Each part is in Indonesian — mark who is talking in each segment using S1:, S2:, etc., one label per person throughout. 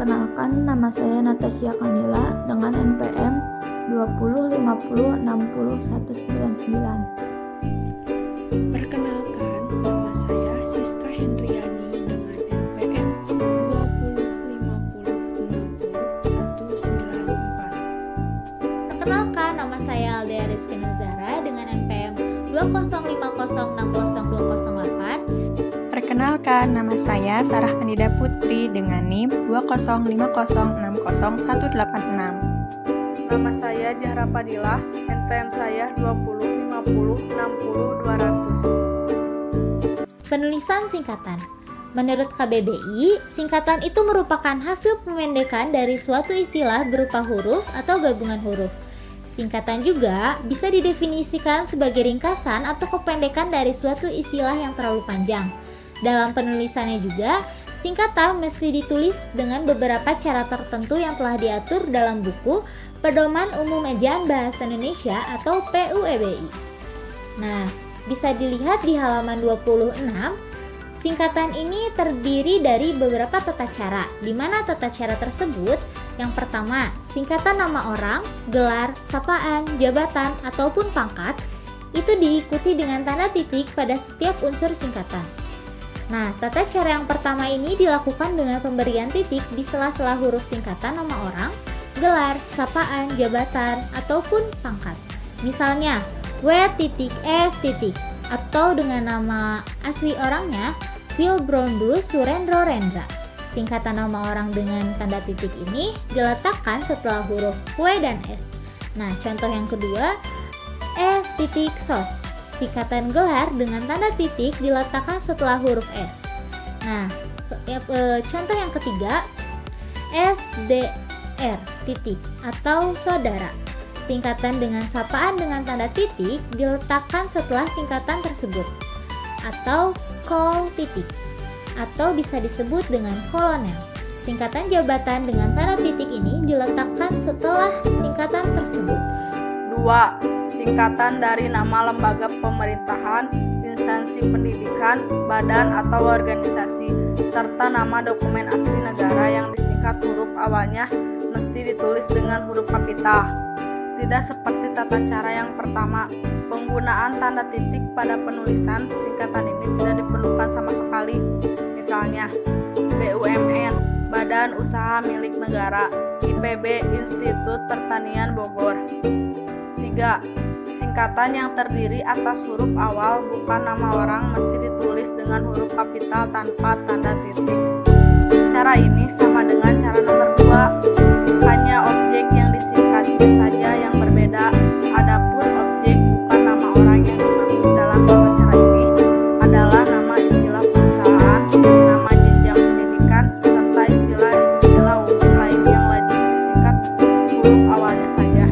S1: Perkenalkan, nama saya Natasha Kamila dengan NPM 2050601999.
S2: Perkenalkan, nama saya Siska Hendriani dengan NPM 2050606194.
S3: Perkenalkan, nama saya Aldea Rizky Nuzara dengan NPM 2050602008.
S4: Perkenalkan, nama saya Sarah Andida Putri dengan NIM 2050606186.
S5: Nama saya Jahra Padilah, NPM saya 2050600200.
S3: Penulisan singkatan. Menurut KBBI, singkatan itu merupakan hasil pemendekan dari suatu istilah berupa huruf atau gabungan huruf. Singkatan juga bisa didefinisikan sebagai ringkasan atau kependekan dari suatu istilah yang terlalu panjang. Dalam penulisannya juga, singkatan mesti ditulis dengan beberapa cara tertentu yang telah diatur dalam buku Pedoman Umum Ejaan Bahasa Indonesia atau PUEBI. Nah, bisa dilihat di halaman 26. Singkatan ini terdiri dari beberapa tata cara, di mana tata cara tersebut yang pertama, singkatan nama orang, gelar, sapaan, jabatan, ataupun pangkat itu diikuti dengan tanda titik pada setiap unsur singkatan. Nah, tata cara yang pertama ini dilakukan dengan pemberian titik di sela-sela huruf singkatan nama orang, gelar, sapaan, jabatan, ataupun pangkat. Misalnya, W.S. atau dengan nama asli orangnya Wilbrondus Surendro Rendra. Singkatan nama orang dengan tanda titik ini diletakkan setelah huruf W dan S. Nah, contoh yang kedua, S.Sos. Singkatan gelar dengan tanda titik diletakkan setelah huruf S. Nah, contoh yang ketiga, SDR atau saudara. Singkatan dengan sapaan dengan tanda titik diletakkan setelah singkatan tersebut. Atau kol atau bisa disebut dengan kolonel. Singkatan jabatan dengan tanda titik ini diletakkan setelah singkatan tersebut.
S5: 2. Singkatan dari nama lembaga pemerintahan, instansi pendidikan, badan atau organisasi, serta nama dokumen asli negara yang disingkat huruf awalnya mesti ditulis dengan huruf kapital. Tidak seperti tata cara yang pertama, penggunaan tanda titik pada penulisan singkatan ini tidak diperlukan sama sekali. Misalnya, BUMN, Badan Usaha Milik Negara, IPB, Institut Pertanian Bogor. 3. Singkatan yang terdiri atas huruf awal bukan nama orang mesti ditulis dengan huruf kapital tanpa tanda titik. Cara ini sama dengan cara nomor 2. Hanya objek yang disingkatnya saja yang berbeda. Adapun objek bukan nama orang yang dimaksud dalam tata cara ini adalah nama istilah perusahaan, nama jenjang pendidikan, serta istilah umum lain yang lazim disingkat huruf awalnya saja.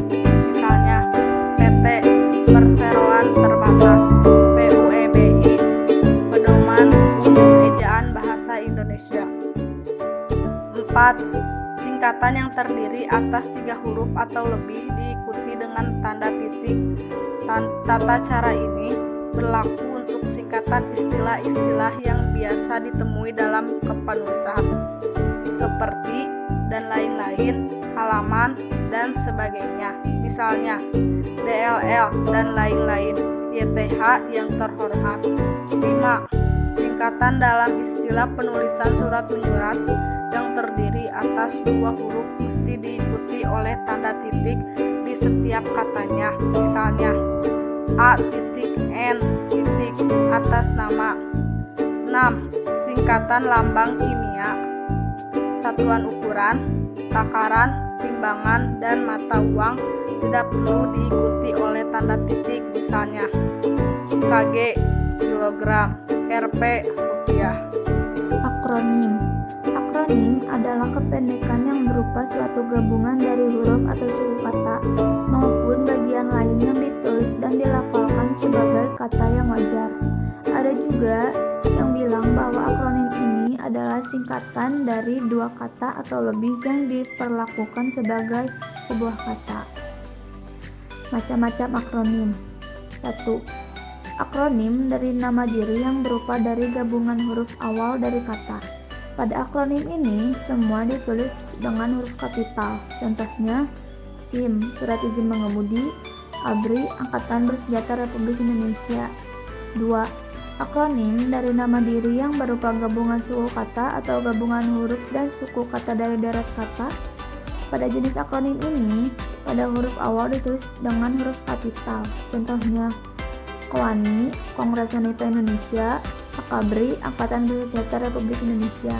S5: Misalnya, PT Perseroan Terbatas, PUEBI, Pedoman Umum Ejaan Bahasa Indonesia. 4. Singkatan yang terdiri atas 3 huruf atau lebih diikuti dengan tanda titik. Tata cara ini berlaku untuk singkatan istilah-istilah yang biasa ditemui dalam kepenulisan, seperti dan lain-lain, halaman, dan sebagainya. Misalnya, DLL dan lain-lain, YTH yang terhormat. 5. Singkatan dalam istilah penulisan surat menyurat yang terdiri atas 2 huruf mesti diikuti oleh tanda titik di setiap katanya. Misalnya, A.N. atas nama. 6. Singkatan lambang kimia, satuan ukuran, takaran, timbangan, dan mata uang tidak perlu diikuti oleh tanda titik. Misalnya, KG, kilogram, Rp, rupiah.
S1: Akronim. Akronim adalah kependekan yang berupa suatu gabungan dari huruf atau suku kata maupun bagian lain yang ditulis dan dilafalkan sebagai kata yang wajar. Ada juga yang bilang bahwa akronim ini adalah singkatan dari 2 kata atau lebih yang diperlakukan sebagai sebuah kata. Macam-macam akronim. 1. Akronim dari nama diri yang berupa dari gabungan huruf awal dari kata. Pada akronim ini, semua ditulis dengan huruf kapital. Contohnya, SIM, Surat Izin Mengemudi, ABRI, Angkatan Bersenjata Republik Indonesia. 2. Akronim dari nama diri yang berupa gabungan suku kata atau gabungan huruf dan suku kata dari deret kata. Pada jenis akronim ini, pada huruf awal ditulis dengan huruf kapital. Contohnya, KOANI, Kongres Wanita Indonesia, AKABRI, Angkatan Bersenjata Republik Indonesia.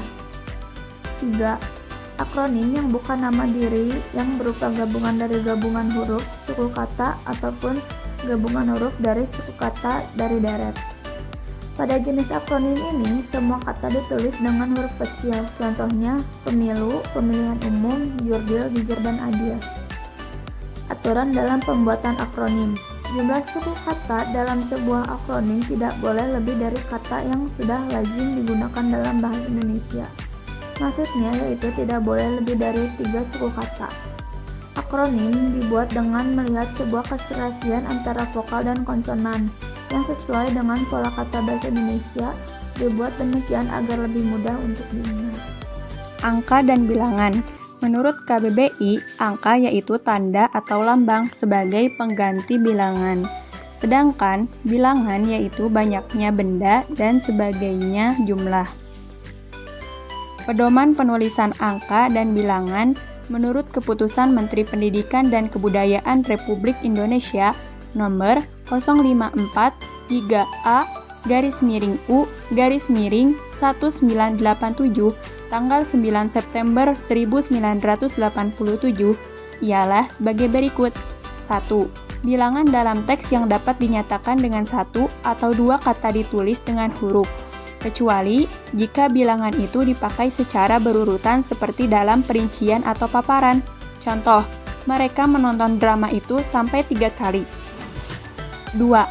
S1: 3. Akronim yang bukan nama diri yang berupa gabungan dari gabungan huruf, suku kata, ataupun gabungan huruf dari suku kata dari deret. Pada jenis akronim ini, semua kata ditulis dengan huruf kecil. Contohnya, pemilu, pemilihan umum, jurdil, jujur, dan adil. Aturan dalam pembuatan akronim. Jumlah suku kata dalam sebuah akronim tidak boleh lebih dari kata yang sudah lazim digunakan dalam bahasa Indonesia. Maksudnya yaitu tidak boleh lebih dari 3 suku kata. Akronim dibuat dengan melihat sebuah keserasian antara vokal dan konsonan yang sesuai dengan pola kata bahasa Indonesia. Dibuat demikian agar lebih mudah untuk diingat.
S4: Angka dan bilangan. Menurut KBBI, angka yaitu tanda atau lambang sebagai pengganti bilangan. Sedangkan bilangan yaitu banyaknya benda dan sebagainya jumlah. Pedoman penulisan angka dan bilangan menurut Keputusan Menteri Pendidikan dan Kebudayaan Republik Indonesia nomor 054-U-1987 tanggal 9 September 1987 ialah sebagai berikut. 1. Bilangan dalam teks yang dapat dinyatakan dengan 1 atau 2 kata ditulis dengan huruf, kecuali jika bilangan itu dipakai secara berurutan seperti dalam perincian atau paparan. Contoh, mereka menonton drama itu sampai 3 kali. 2.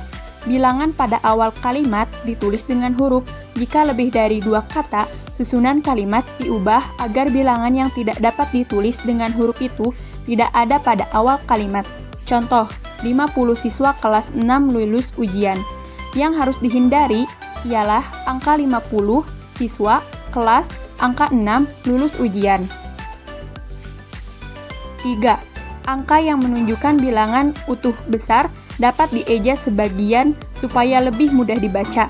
S4: Bilangan pada awal kalimat ditulis dengan huruf. Jika lebih dari 2 kata, susunan kalimat diubah agar bilangan yang tidak dapat ditulis dengan huruf itu tidak ada pada awal kalimat. Contoh, 50 siswa kelas 6 lulus ujian. Yang harus dihindari ialah angka 50 siswa kelas angka 6 lulus ujian. 3. Angka yang menunjukkan bilangan utuh besar dapat dieja sebagian supaya lebih mudah dibaca.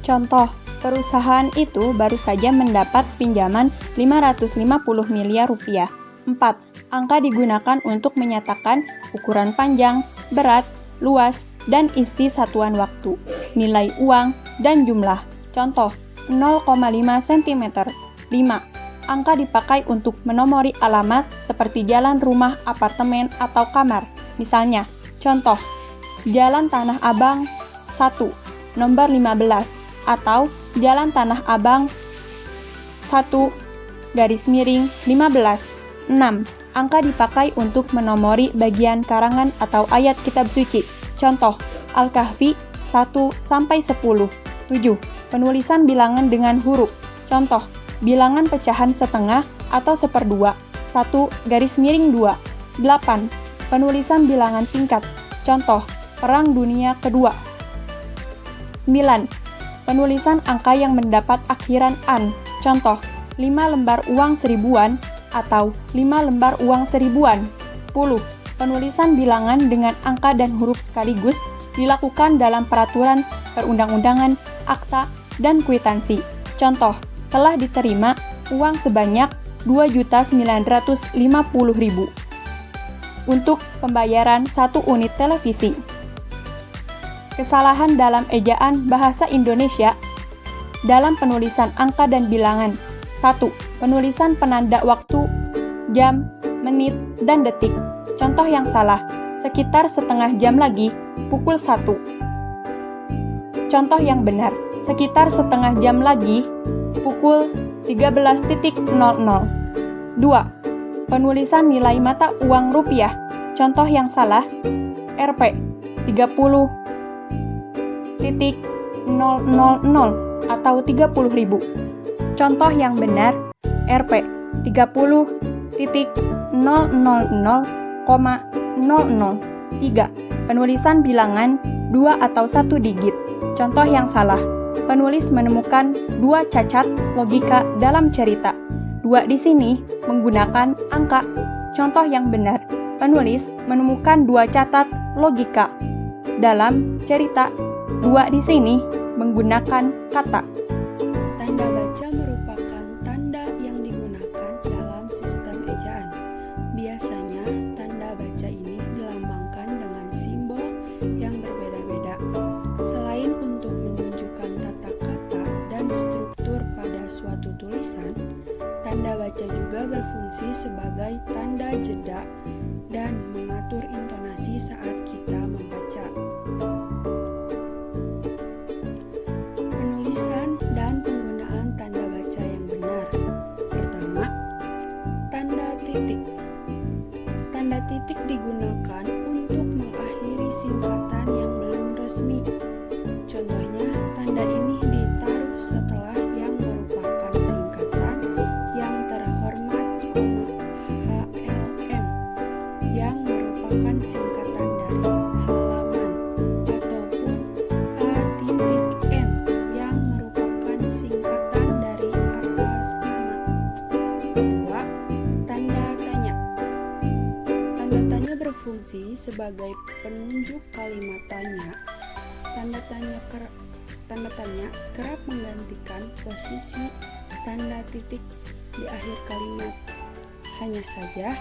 S4: Contoh, perusahaan itu baru saja mendapat pinjaman 550 miliar rupiah. 4. Angka digunakan untuk menyatakan ukuran panjang, berat, luas, dan isi satuan waktu, nilai uang, dan jumlah. Contoh, 0,5 cm. 5. Angka dipakai untuk menomori alamat seperti jalan, rumah, apartemen, atau kamar. Misalnya, contoh, Jalan Tanah Abang 1, nomor 15, atau Jalan Tanah Abang 1, _15. 6. Angka dipakai untuk menomori bagian karangan atau ayat kitab suci. Contoh, Al-Kahfi 1-10. 7. Penulisan bilangan dengan huruf. Contoh, bilangan pecahan setengah atau 1/2, 1-2. 8. Penulisan bilangan tingkat. Contoh, Perang Dunia Kedua. 9. Penulisan angka yang mendapat akhiran an. Contoh, 5 lembar uang 1000-an atau 5 lembar uang 1000-an. 10. Penulisan bilangan dengan angka dan huruf sekaligus dilakukan dalam peraturan perundang-undangan, akta, dan kwitansi. Contoh, telah diterima uang sebanyak 2.950.000 untuk pembayaran 1 unit televisi. Kesalahan dalam ejaan bahasa Indonesia dalam penulisan angka dan bilangan. 1. Penulisan penanda waktu, jam, menit, dan detik. Contoh yang salah, sekitar setengah jam lagi, pukul 1. Contoh yang benar, sekitar setengah jam lagi, pukul 13.00. 2. Penulisan nilai mata uang rupiah. Contoh yang salah, Rp 30.000 atau 30.000. Contoh yang benar, Rp 30.000,00. 3. Penulisan bilangan 2 atau 1 digit. Contoh yang salah, penulis menemukan dua cacat logika dalam cerita. Dua di sini menggunakan angka. Contoh yang benar, penulis menemukan dua catat logika dalam cerita. Dua di sini menggunakan kata.
S2: Tanda baca merupakan tanda yang digunakan dalam sistem ejaan. Biasanya, tanda baca ini dilambangkan dengan simbol yang berbeda-beda. Selain untuk menunjukkan tata kata dan struktur pada suatu tulisan, tanda baca juga berfungsi sebagai tanda jeda dan mengatur intonasi saat kita membaca. Penulisan dan penggunaan tanda baca yang benar. Pertama, tanda titik. Tanda titik digunakan untuk mengakhiri singkatan yang belum resmi. Contohnya, tanda ini ditaruh setelah yang merupakan singkatan yang terhormat, HLM, yang merupakan singkatan dari halaman, ataupun A.M, yang merupakan singkatan dari atas nama. Kedua, tanda tanya. Tanda tanya berfungsi sebagai penunjuk kalimat tanya. Tanda tanya kerap menggantikan posisi tanda titik di akhir kalimat. Hanya saja,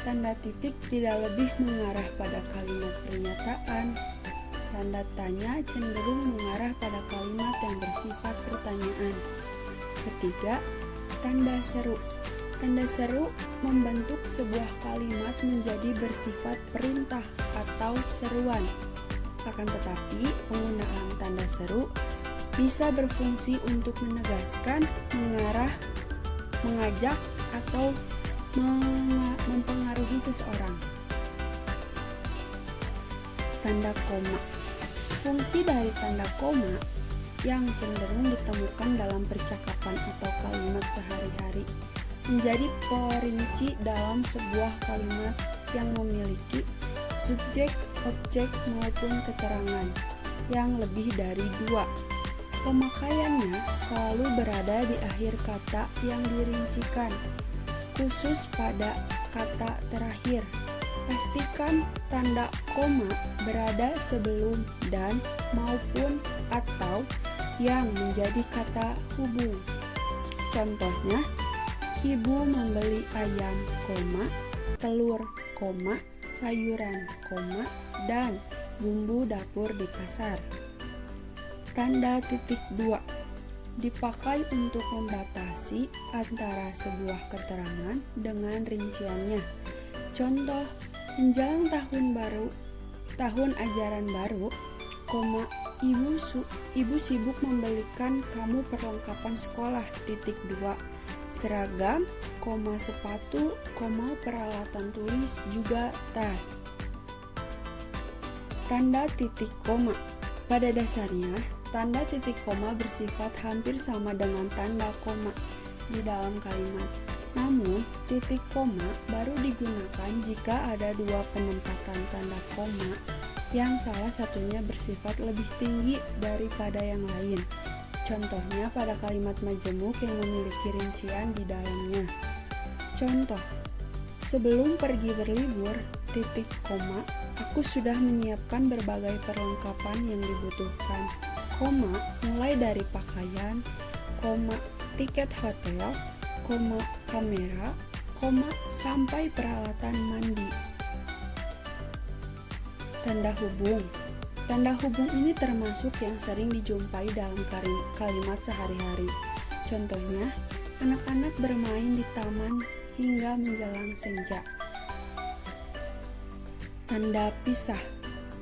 S2: tanda titik tidak lebih mengarah pada kalimat pernyataan. Tanda tanya cenderung mengarah pada kalimat yang bersifat pertanyaan. Ketiga, tanda seru. Tanda seru membentuk sebuah kalimat menjadi bersifat perintah atau seruan. Akan tetapi, penggunaan tanda seru bisa berfungsi untuk menegaskan, mengarah, mengajak, atau mempengaruhi seseorang. Tanda koma. Fungsi dari tanda koma yang cenderung ditemukan dalam percakapan atau kalimat sehari-hari menjadi perinci dalam sebuah kalimat yang memiliki subjek, objek, maupun keterangan yang lebih dari dua. Pemakaiannya selalu berada di akhir kata yang dirincikan, khusus pada kata terakhir. Pastikan tanda koma berada sebelum dan maupun atau yang menjadi kata hubung. Contohnya, ibu membeli ayam, telur, sayuran, dan bumbu dapur di pasar. Tanda titik dua dipakai untuk membatasi antara sebuah keterangan dengan rinciannya. Contoh, menjelang tahun ajaran baru, ibu sibuk membelikan kamu perlengkapan sekolah, titik dua, seragam, sepatu, peralatan tulis, juga tas. Tanda titik koma. Pada dasarnya, tanda titik koma bersifat hampir sama dengan tanda koma di dalam kalimat. Namun, titik koma baru digunakan jika ada dua penempatan tanda koma yang salah satunya bersifat lebih tinggi daripada yang lain. Contohnya pada kalimat majemuk yang memiliki rincian di dalamnya. Contoh, sebelum pergi berlibur, titik koma, aku sudah menyiapkan berbagai perlengkapan yang dibutuhkan, mulai dari pakaian, tiket hotel, kamera, sampai peralatan mandi. Tanda hubung. Tanda hubung ini termasuk yang sering dijumpai dalam kalimat sehari-hari. Contohnya, anak-anak bermain di taman hingga menjelang senja. Tanda pisah.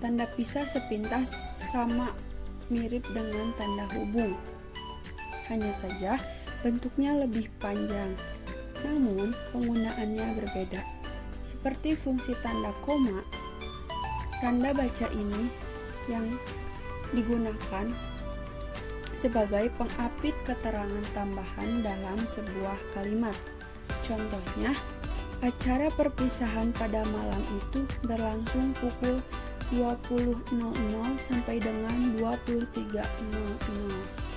S2: Tanda pisah sepintas sama mirip dengan tanda hubung. Hanya saja bentuknya lebih panjang, namun penggunaannya berbeda. Seperti fungsi tanda koma, tanda baca ini yang digunakan sebagai pengapit keterangan tambahan dalam sebuah kalimat. Contohnya, acara perpisahan pada malam itu berlangsung pukul 20.00 sampai dengan 23.00.